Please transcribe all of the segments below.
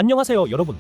안녕하세요 여러분.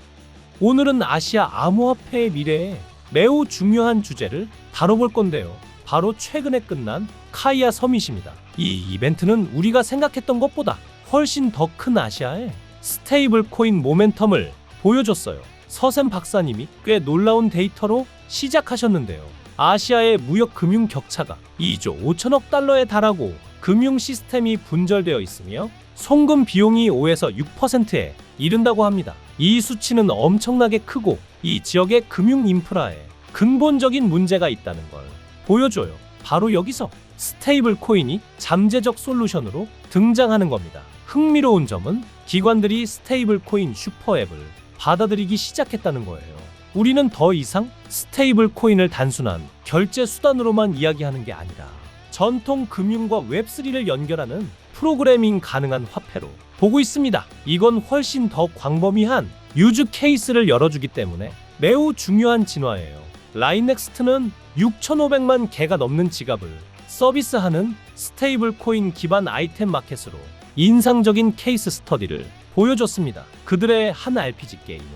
오늘은 아시아 암호화폐의 미래에 매우 중요한 주제를 다뤄볼 건데요. 바로 최근에 끝난 카이아 서밋입니다. 이 이벤트는 우리가 생각했던 것보다 훨씬 더 큰 아시아의 스테이블 코인 모멘텀을 보여줬어요. 서샘 박사님이 꽤 놀라운 데이터로 시작하셨는데요. 아시아의 무역 금융 격차가 2조 5천억 달러에 달하고 금융 시스템이 분절되어 있으며 송금 비용이 5에서 6%에 이른다고 합니다. 이 수치는 엄청나게 크고 이 지역의 금융 인프라에 근본적인 문제가 있다는 걸 보여줘요. 바로 여기서 스테이블 코인이 잠재적 솔루션으로 등장하는 겁니다. 흥미로운 점은 기관들이 스테이블 코인 슈퍼앱을 받아들이기 시작했다는 거예요. 우리는 더 이상 스테이블 코인을 단순한 결제 수단으로만 이야기하는 게 아니라 전통 금융과 웹3를 연결하는 프로그래밍 가능한 화폐로 보고 있습니다. 이건 훨씬 더 광범위한 유즈 케이스를 열어주기 때문에 매우 중요한 진화예요. 라인넥스트는 6,500만 개가 넘는 지갑을 서비스하는 스테이블 코인 기반 아이템 마켓으로 인상적인 케이스 스터디를 보여줬습니다. 그들의 한 RPG 게임은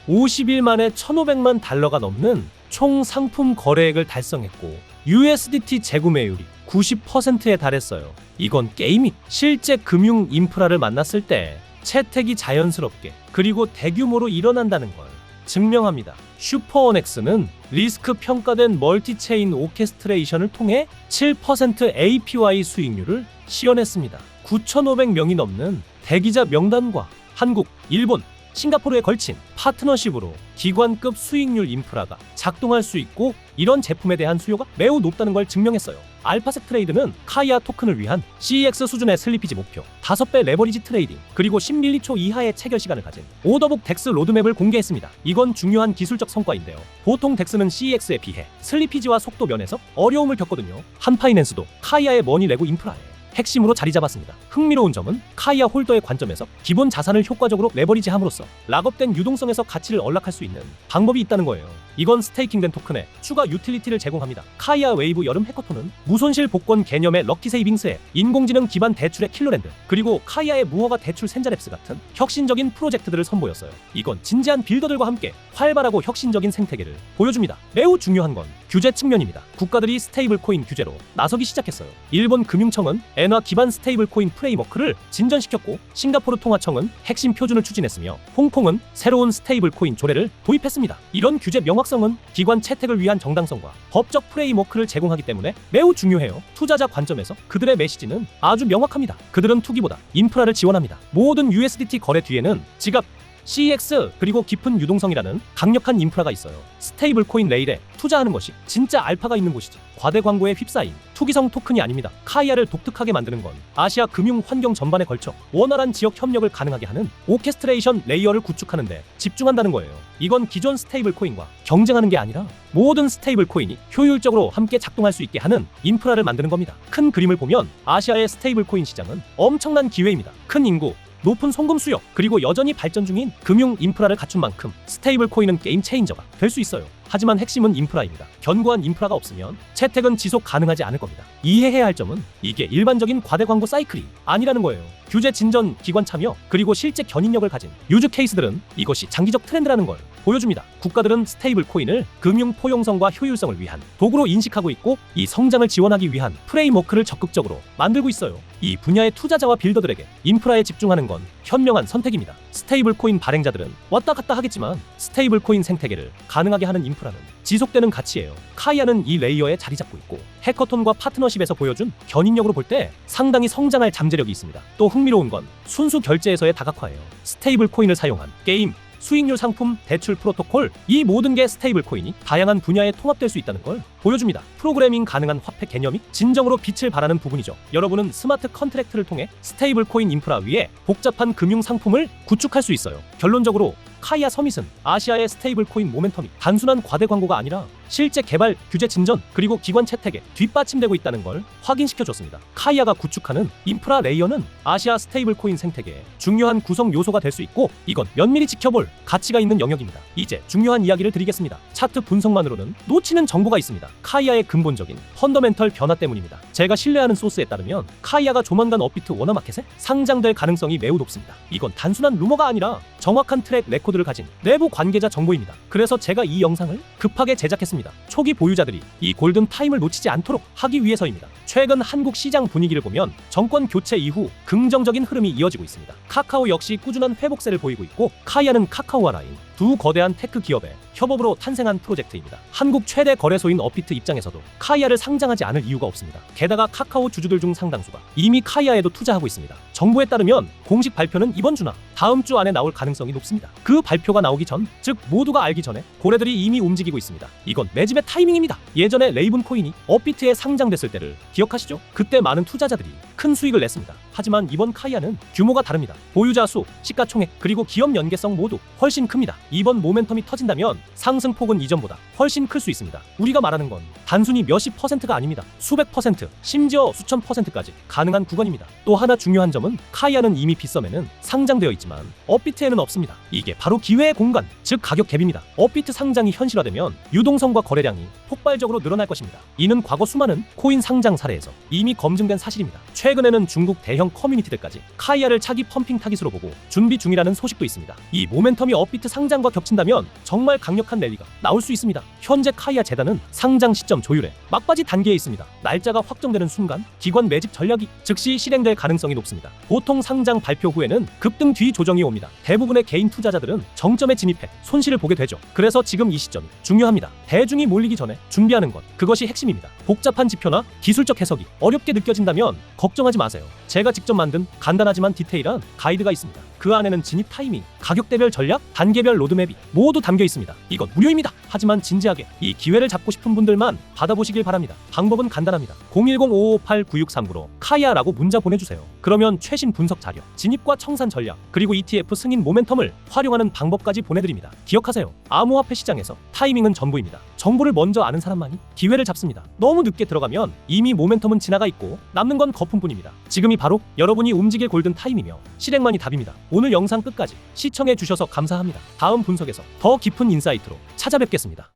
50일 만에 1,500만 달러가 넘는 총 상품 거래액을 달성했고 USDT 재구매율이 90%에 달했어요. 이건 게임이 실제 금융 인프라를 만났을 때 채택이 자연스럽게 그리고 대규모로 일어난다는 걸 증명합니다. 슈퍼원엑스는 리스크 평가된 멀티체인 오케스트레이션을 통해 7% APY 수익률을 시현했습니다. 9,500명이 넘는 대기자 명단과 한국, 일본, 싱가포르에 걸친 파트너십으로 기관급 수익률 인프라가 작동할 수 있고 이런 제품에 대한 수요가 매우 높다는 걸 증명했어요. 알파섹 트레이드는 카이아 토큰을 위한 CEX 수준의 슬리피지 목표, 5배 레버리지 트레이딩, 그리고 10밀리초 이하의 체결 시간을 가진 오더북 덱스 로드맵을 공개했습니다. 이건 중요한 기술적 성과인데요. 보통 덱스는 CEX에 비해 슬리피지와 속도 면에서 어려움을 겪거든요. 한파이낸스도 카이아의 머니 레고 인프라에 핵심으로 자리 잡았습니다. 흥미로운 점은 카이아 홀더의 관점에서 기본 자산을 효과적으로 레버리지함으로써 락업된 유동성에서 가치를 언락할 수 있는 방법이 있다는 거예요. 이건 스테이킹된 토큰에 추가 유틸리티를 제공합니다. 카이아 웨이브 여름 해커톤은 무손실 복권 개념의 럭키 세이빙스 앱, 인공지능 기반 대출의 킬러랜드, 그리고 카이아의 무허가 대출 센자랩스 같은 혁신적인 프로젝트들을 선보였어요. 이건 진지한 빌더들과 함께 활발하고 혁신적인 생태계를 보여줍니다. 매우 중요한 건 규제 측면입니다. 국가들이 스테이블 코인 규제로 나서기 시작했어요. 일본 금융청은 엔화 기반 스테이블 코인 프레임워크를 진전시켰고 싱가포르 통화청은 핵심 표준을 추진했으며 홍콩은 새로운 스테이블 코인 조례를 도입했습니다. 이런 규제 명확성은 기관 채택을 위한 정당성과 법적 프레임워크를 제공하기 때문에 매우 중요해요. 투자자 관점에서 그들의 메시지는 아주 명확합니다. 그들은 투기보다 인프라를 지원합니다. 모든 USDT 거래 뒤에는 지갑, CEX 그리고 깊은 유동성이라는 강력한 인프라가 있어요. 스테이블 코인 레일에 투자하는 것이 진짜 알파가 있는 곳이지 과대 광고에 휩싸인 투기성 토큰이 아닙니다. 카이아를 독특하게 만드는 건 아시아 금융 환경 전반에 걸쳐 원활한 지역 협력을 가능하게 하는 오케스트레이션 레이어를 구축하는 데 집중한다는 거예요. 이건 기존 스테이블 코인과 경쟁하는 게 아니라 모든 스테이블 코인이 효율적으로 함께 작동할 수 있게 하는 인프라를 만드는 겁니다. 큰 그림을 보면 아시아의 스테이블 코인 시장은 엄청난 기회입니다. 큰 인구, 높은 송금 수요, 그리고 여전히 발전 중인 금융 인프라를 갖춘 만큼 스테이블 코인은 게임 체인저가 될 수 있어요. 하지만 핵심은 인프라입니다. 견고한 인프라가 없으면 채택은 지속 가능하지 않을 겁니다. 이해해야 할 점은 이게 일반적인 과대 광고 사이클이 아니라는 거예요. 규제 진전, 기관 참여, 그리고 실제 견인력을 가진 유즈 케이스들은 이것이 장기적 트렌드라는 걸 보여줍니다. 국가들은 스테이블 코인을 금융 포용성과 효율성을 위한 도구로 인식하고 있고 이 성장을 지원하기 위한 프레임워크를 적극적으로 만들고 있어요. 이 분야의 투자자와 빌더들에게 인프라에 집중하는 건 현명한 선택입니다. 스테이블 코인 발행자들은 왔다 갔다 하겠지만 스테이블 코인 생태계를 가능하게 하는 인프라는 지속되는 가치예요. 카이아는 이 레이어에 자리 잡고 있고 해커톤과 파트너십에서 보여준 견인력으로 볼 때 상당히 성장할 잠재력이 있습니다. 또 흥미로운 건 순수 결제에서의 다각화예요. 스테이블 코인을 사용한 게임, 수익률 상품, 대출 프로토콜, 이 모든 게 스테이블 코인이 다양한 분야에 통합될 수 있다는 걸 보여줍니다. 프로그래밍 가능한 화폐 개념이 진정으로 빛을 발하는 부분이죠. 여러분은 스마트 컨트랙트를 통해 스테이블 코인 인프라 위에 복잡한 금융 상품을 구축할 수 있어요. 결론적으로 카이아 서밋은 아시아의 스테이블 코인 모멘텀이 단순한 과대 광고가 아니라 실제 개발, 규제 진전, 그리고 기관 채택에 뒷받침되고 있다는 걸 확인시켜줬습니다. 카이아가 구축하는 인프라 레이어는 아시아 스테이블 코인 생태계의 중요한 구성 요소가 될 수 있고, 이건 면밀히 지켜볼 가치가 있는 영역입니다. 이제 중요한 이야기를 드리겠습니다. 차트 분석만으로는 놓치는 정보가 있습니다. 카이아의 근본적인 펀더멘털 변화 때문입니다. 제가 신뢰하는 소스에 따르면 카이아가 조만간 업비트 워너마켓에 상장될 가능성이 매우 높습니다. 이건 단순한 루머가 아니라 정확한 트랙 레코드를 가진 내부 관계자 정보입니다. 그래서 제가 이 영상을 급하게 제작했습니다. 초기 보유자들이 이 골든 타임을 놓치지 않도록 하기 위해서입니다. 최근 한국 시장 분위기를 보면 정권 교체 이후 긍정적인 흐름이 이어지고 있습니다. 카카오 역시 꾸준한 회복세를 보이고 있고, 카이아는 카카오와 라인 두 거대한 테크 기업의 협업으로 탄생한 프로젝트입니다. 한국 최대 거래소인 업비트 입장에서도 카이아를 상장하지 않을 이유가 없습니다. 게다가 카카오 주주들 중 상당수가 이미 카이아에도 투자하고 있습니다. 정부에 따르면 공식 발표는 이번 주나 다음 주 안에 나올 가능성이 높습니다. 그 발표가 나오기 전, 즉 모두가 알기 전에 고래들이 이미 움직이고 있습니다. 이건 매집의 타이밍입니다. 예전에 레이븐 코인이 업비트에 상장됐을 때를 기억하시죠? 그때 많은 투자자들이 큰 수익을 냈습니다. 하지만 이번 카이아는 규모가 다릅니다. 보유자 수, 시가총액, 그리고 기업 연계성 모두 훨씬 큽니다. 이번 모멘텀이 터진다면 상승폭은 이전보다 훨씬 클 수 있습니다. 우리가 말하는 건 단순히 몇십 퍼센트가 아닙니다. 수백 퍼센트, 심지어 수천 퍼센트까지 가능한 구간입니다. 또 하나 중요한 점은 카이아는 이미 빗썸에는 상장되어 있지만 업비트에는 없습니다. 이게 바로 기회의 공간, 즉 가격 갭입니다. 업비트 상장이 현실화되면 유동성과 거래량이 폭발적으로 늘어날 것입니다. 이는 과거 수많은 코인 상장 사례에서 이미 검증된 사실입니다. 최근에는 중국 대형 커뮤니티들까지 카이아를 차기 펌핑 타깃으로 보고 준비 중이라는 소식도 있습니다. 이 모멘텀이 업비트 상장과 겹친다면 정말 강력한 랠리가 나올 수 있습니다. 현재 카이아 재단은 상장 시점 조율에 막바지 단계에 있습니다. 날짜가 확정되는 순간 기관 매집 전략이 즉시 실행될 가능성이 높습니다. 보통 상장 발표 후에는 급등 뒤 조정이 옵니다. 대부분의 개인 투자자들은 정점에 진입해 손실을 보게 되죠. 그래서 지금 이 시점이 중요합니다. 대중이 몰리기 전에 준비하는 것, 그것이 핵심입니다. 복잡한 지표나 기술적 해석이 어렵게 느껴진다면 걱정하지 마세요. 제가 직접 만든 간단하지만 디테일한 가이드가 있습니다. 그 안에는 진입 타이밍, 가격대별 전략, 단계별 로드맵이 모두 담겨 있습니다. 이건 무료입니다. 하지만 진지하게 이 기회를 잡고 싶은 분들만 받아보시길 바랍니다. 방법은 간단합니다. 010-558-9639로 카이아라고 문자 보내주세요. 그러면 최신 분석 자료, 진입과 청산 전략, 그리고 ETF 승인 모멘텀을 활용하는 방법까지 보내드립니다. 기억하세요. 암호화폐 시장에서 타이밍은 전부입니다. 정보를 먼저 아는 사람만이 기회를 잡습니다. 너무 늦게 들어가면 이미 모멘텀은 지나가 있고 남는 건 거품뿐입니다. 지금이 바로 여러분이 움직일 골든 타임이며 실행만이 답입니다. 오늘 영상 끝까지 시청해 주셔서 감사합니다. 다음 분석에서 더 깊은 인사이트로 찾아뵙겠습니다.